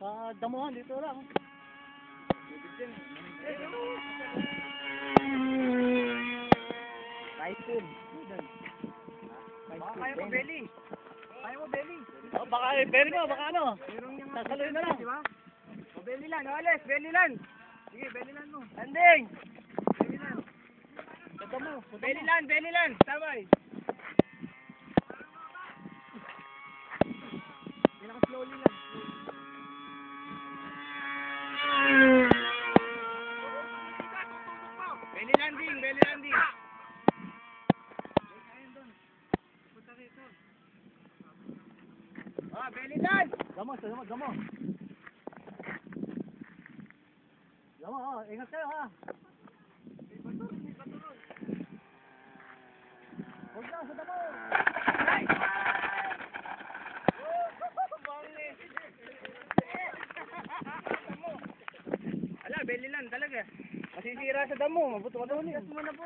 Sa damuhan, dito lang. Typhoon. Baka kaya mo, Belly. Kaya mo, Belly. Oh, baka belly mo, baka ano. Sasaloy na lang. Diba? O, Belly lan, Ales, Belly lan. Sige, Belly lan mo. Landing. Belly lan. Sa damo. Belly lan. Sabay. Slowly lang. Belly landing, belly landing. Ah, belly land. Damo, damo, damo. Damo, oh, ingat kayo ha. Huwag na, sa damo. Ay! Ala, belly land talaga. Masisira sa damo, mabuto ka doon. Gas mo na po.